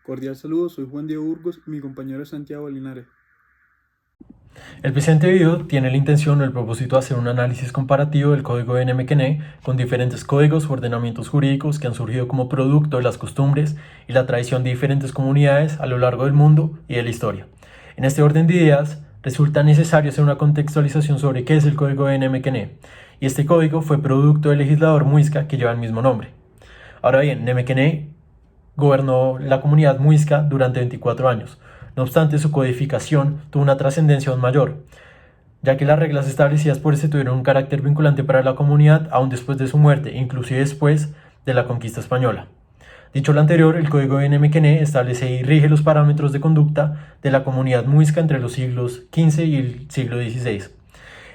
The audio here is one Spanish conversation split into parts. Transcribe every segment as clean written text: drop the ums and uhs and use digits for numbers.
Cordial saludo, soy Juan Diego Burgos y mi compañero es Santiago Linares. El presente video tiene la intención o el propósito de hacer un análisis comparativo del código de NMQN con diferentes códigos o ordenamientos jurídicos que han surgido como producto de las costumbres y la tradición de diferentes comunidades a lo largo del mundo y de la historia. En este orden de ideas, resulta necesario hacer una contextualización sobre qué es el código de NMQN, y este código fue producto del legislador muisca que lleva el mismo nombre. Ahora bien, NMQN gobernó la comunidad muisca durante 24 años. No obstante, su codificación tuvo una trascendencia aún mayor, ya que las reglas establecidas por este tuvieron un carácter vinculante para la comunidad aún después de su muerte, inclusive después de la conquista española. Dicho lo anterior, el Código de Nemequené establece y rige los parámetros de conducta de la comunidad muisca entre los siglos XV y el siglo XVI.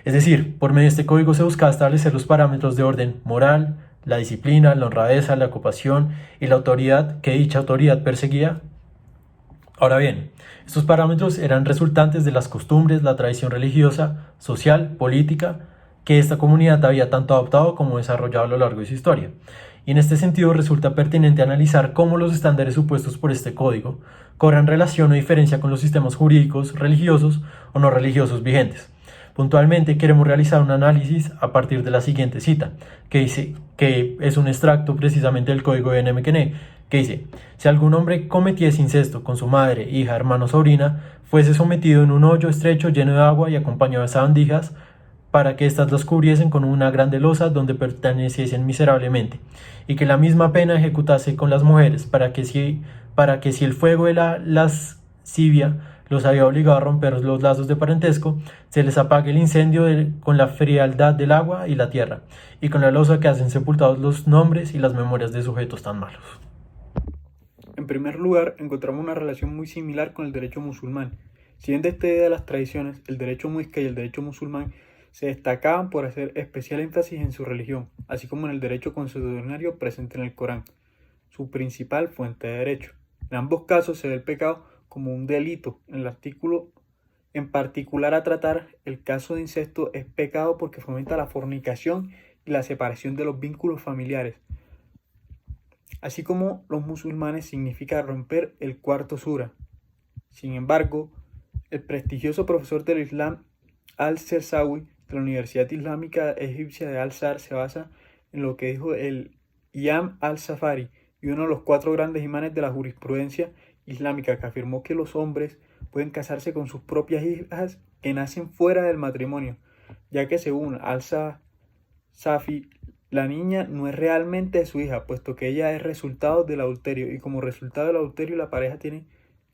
Es decir, por medio de este código se buscaba establecer los parámetros de orden moral, la disciplina, la honradeza, la ocupación y la autoridad que dicha autoridad perseguía. Ahora bien, estos parámetros eran resultantes de las costumbres, la tradición religiosa, social, política, que esta comunidad había tanto adoptado como desarrollado a lo largo de su historia. Y en este sentido resulta pertinente analizar cómo los estándares supuestos por este código cobran relación o diferencia con los sistemas jurídicos, religiosos o no religiosos vigentes. Puntualmente queremos realizar un análisis a partir de la siguiente cita, que dice que es un extracto precisamente del código de NMQN, que dice: si algún hombre cometiese incesto con su madre, hija, hermano o sobrina, fuese sometido en un hoyo estrecho lleno de agua y acompañado de sabandijas, para que éstas los cubriesen con una grande losa donde perteneciesen miserablemente, y que la misma pena ejecutase con las mujeres, para que si el fuego de la lascivia los había obligado a romper los lazos de parentesco, se les apague el incendio con la frialdad del agua y la tierra, y con la losa que hacen sepultados los nombres y las memorias de sujetos tan malos. En primer lugar, encontramos una relación muy similar con el derecho musulmán. Si bien de esta idea de las tradiciones, el derecho muisca y el derecho musulmán se destacaban por hacer especial énfasis en su religión, así como en el derecho consuetudinario presente en el Corán, su principal fuente de derecho. En ambos casos se ve el pecado como un delito. En el artículo en particular a tratar, el caso de incesto es pecado porque fomenta la fornicación y la separación de los vínculos familiares, así como los musulmanes significa romper el cuarto sura. Sin embargo, el prestigioso profesor del Islam Al-Sersawi de la Universidad Islámica Egipcia de Al-Azhar se basa en lo que dijo el Imam al-Safari, y uno de los cuatro grandes imanes de la jurisprudencia islámica, que afirmó que los hombres pueden casarse con sus propias hijas que nacen fuera del matrimonio, ya que según al-Safi, la niña no es realmente su hija, puesto que ella es resultado del adulterio, y como resultado del adulterio la pareja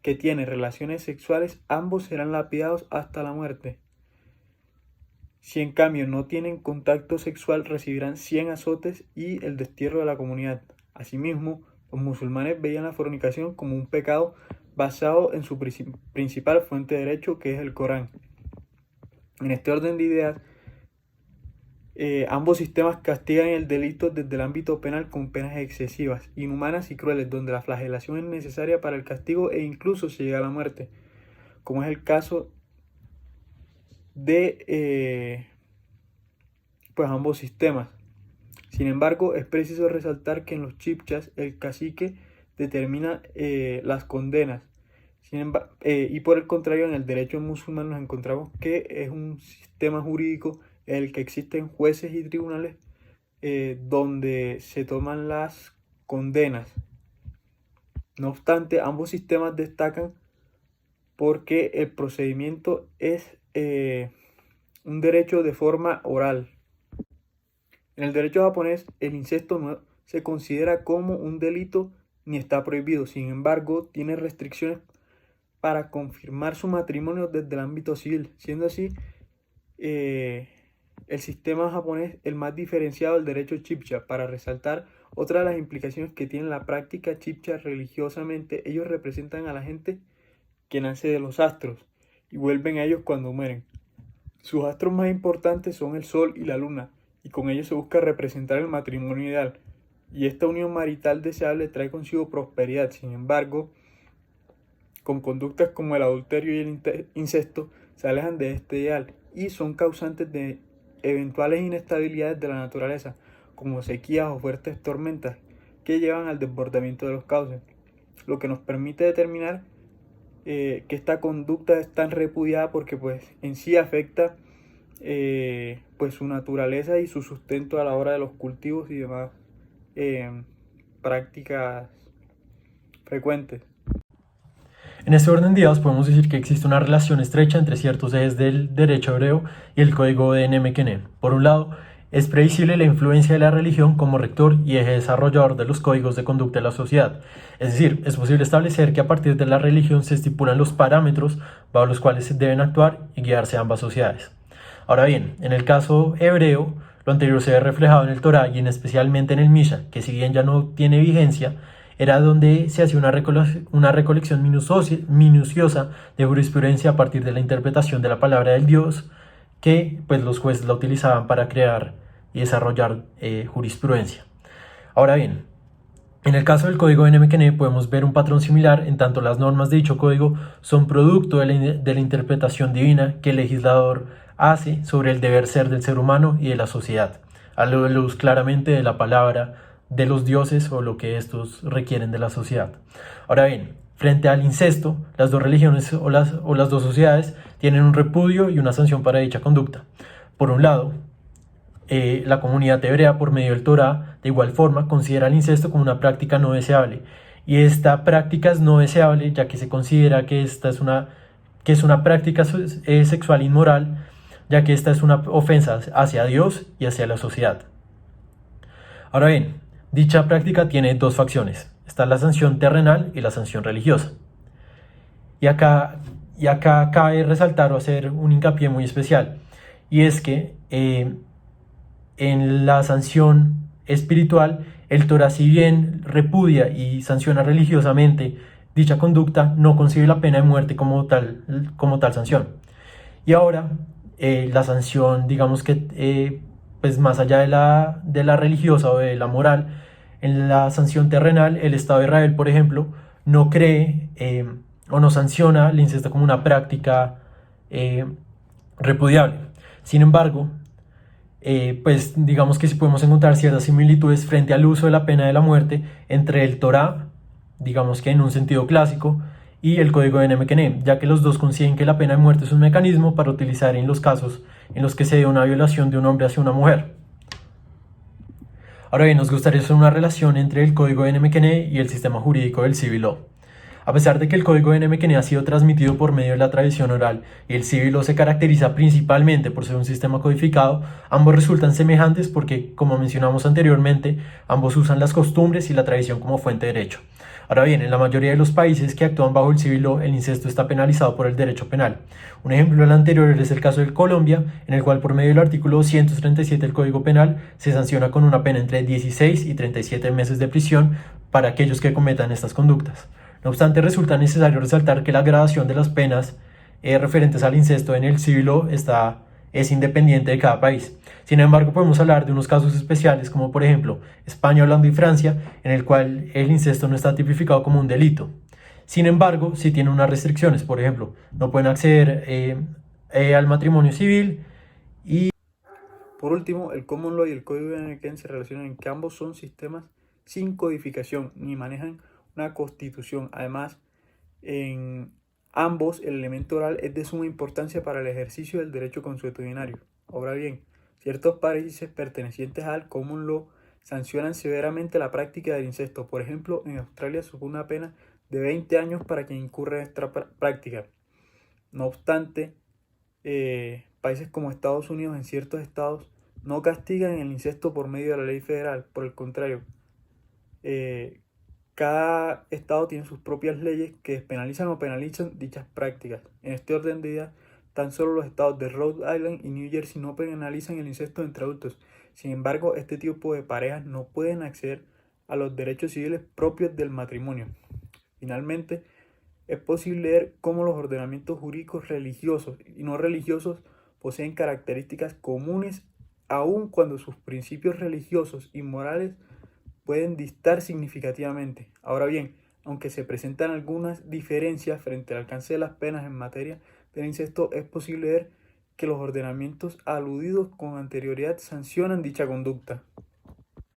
que tiene relaciones sexuales, ambos serán lapidados hasta la muerte. Si en cambio no tienen contacto sexual, recibirán 100 azotes y el destierro de la comunidad. Asimismo, los musulmanes veían la fornicación como un pecado basado en su principal fuente de derecho, que es el Corán. En este orden de ideas, ambos sistemas castigan el delito desde el ámbito penal con penas excesivas, inhumanas y crueles, donde la flagelación es necesaria para el castigo e incluso se llega a la muerte, como es el caso de pues ambos sistemas. Sin embargo, es preciso resaltar que en los chibchas el cacique determina las condenas. Y por el contrario, en el derecho musulmán nos encontramos que es un sistema jurídico en el que existen jueces y tribunales donde se toman las condenas. No obstante, ambos sistemas destacan porque el procedimiento es un derecho de forma oral. En el derecho japonés, el incesto no se considera como un delito ni está prohibido. Sin embargo, tiene restricciones para confirmar su matrimonio desde el ámbito civil, siendo así el sistema japonés el más diferenciado del derecho chibcha. Para resaltar otra de las implicaciones que tiene la práctica chibcha religiosamente, ellos representan a la gente que nace de los astros y vuelven a ellos cuando mueren. Sus astros más importantes son el sol y la luna, y con ellos se busca representar el matrimonio ideal, y esta unión marital deseable trae consigo prosperidad. Sin embargo, con conductas como el adulterio y el incesto se alejan de este ideal y son causantes de eventuales inestabilidades de la naturaleza, como sequías o fuertes tormentas que llevan al desbordamiento de los cauces. lo que nos permite determinar que esta conducta es tan repudiada porque pues en sí afecta pues su naturaleza y su sustento a la hora de los cultivos y demás prácticas frecuentes. En este orden de ideas podemos decir que existe una relación estrecha entre ciertos ejes del derecho hebreo y el código de Nemekene. Por un lado, es previsible la influencia de la religión como rector y eje desarrollador de los códigos de conducta de la sociedad. Es decir, es posible establecer que a partir de la religión se estipulan los parámetros bajo los cuales se deben actuar y guiarse ambas sociedades. Ahora bien, en el caso hebreo, lo anterior se ve reflejado en el Torá y en especialmente en el Misha, que si bien ya no tiene vigencia, era donde se hacía una recolección minuciosa de jurisprudencia a partir de la interpretación de la palabra del Dios, que pues los jueces la utilizaban para crear y desarrollar jurisprudencia. Ahora bien, en el caso del código NMQN podemos ver un patrón similar, en tanto las normas de dicho código son producto de la interpretación divina que el legislador hace sobre el deber ser del ser humano y de la sociedad, a la luz claramente de la palabra de los dioses o lo que estos requieren de la sociedad. Ahora bien, frente al incesto, las dos religiones o las dos sociedades tienen un repudio y una sanción para dicha conducta. Por un lado, la comunidad hebrea, por medio del Torá, de igual forma, considera el incesto como una práctica no deseable. Y esta práctica es no deseable ya que se considera que esta es una práctica sexual inmoral, ya que esta es una ofensa hacia Dios y hacia la sociedad. Ahora bien, dicha práctica tiene dos facciones. Está la sanción terrenal y la sanción religiosa. Y acá cabe resaltar o hacer un hincapié muy especial. Y es que en la sanción espiritual, el Torah, si bien repudia y sanciona religiosamente dicha conducta, no concibe la pena de muerte como tal sanción. Y ahora, la sanción, digamos que, pues más allá de la religiosa o de la moral, en la sanción terrenal, el Estado de Israel, por ejemplo, no cree o no sanciona el incesto como una práctica repudiable. Sin embargo, pues digamos que sí podemos encontrar ciertas similitudes frente al uso de la pena de la muerte entre el Torá, digamos que en un sentido clásico, y el código de Nemekene, ya que los dos coinciden que la pena de muerte es un mecanismo para utilizar en los casos en los que se dé una violación de un hombre hacia una mujer. Ahora bien, nos gustaría hacer una relación entre el código de Nemekene y el sistema jurídico del Civil Law. A pesar de que el código de NMQN ha sido transmitido por medio de la tradición oral y el Civil Law se caracteriza principalmente por ser un sistema codificado, ambos resultan semejantes porque, como mencionamos anteriormente, ambos usan las costumbres y la tradición como fuente de derecho. Ahora bien, en la mayoría de los países que actúan bajo el Civil Law, el incesto está penalizado por el derecho penal. Un ejemplo del anterior es el caso de Colombia, en el cual por medio del artículo 237 del Código Penal se sanciona con una pena entre 16 y 37 meses de prisión para aquellos que cometan estas conductas. No obstante, resulta necesario resaltar que la gradación de las penas referentes al incesto en el Civil Law es independiente de cada país. Sin embargo, podemos hablar de unos casos especiales como por ejemplo España, Holanda y Francia, en el cual el incesto no está tipificado como un delito. Sin embargo, sí tiene unas restricciones, por ejemplo, no pueden acceder al matrimonio civil y... Por último, el Common Law y el Código de Nemekene se relacionan en que ambos son sistemas sin codificación ni manejan una constitución. Además, en ambos el elemento oral es de suma importancia para el ejercicio del derecho consuetudinario. Ahora bien, ciertos países pertenecientes al Common Law sancionan severamente la práctica del incesto. Por ejemplo, en Australia supone una pena de 20 años para quien incurre en esta práctica. No obstante, países como Estados Unidos, en ciertos estados, no castigan el incesto por medio de la ley federal. Por el contrario, cada estado tiene sus propias leyes que despenalizan o penalizan dichas prácticas. En este orden de ideas, tan solo los estados de Rhode Island y New Jersey no penalizan el incesto entre adultos. Sin embargo, este tipo de parejas no pueden acceder a los derechos civiles propios del matrimonio. Finalmente, es posible ver cómo los ordenamientos jurídicos religiosos y no religiosos poseen características comunes aun cuando sus principios religiosos y morales pueden distar significativamente. Ahora bien, aunque se presentan algunas diferencias frente al alcance de las penas en materia del incesto, es posible ver que los ordenamientos aludidos con anterioridad sancionan dicha conducta.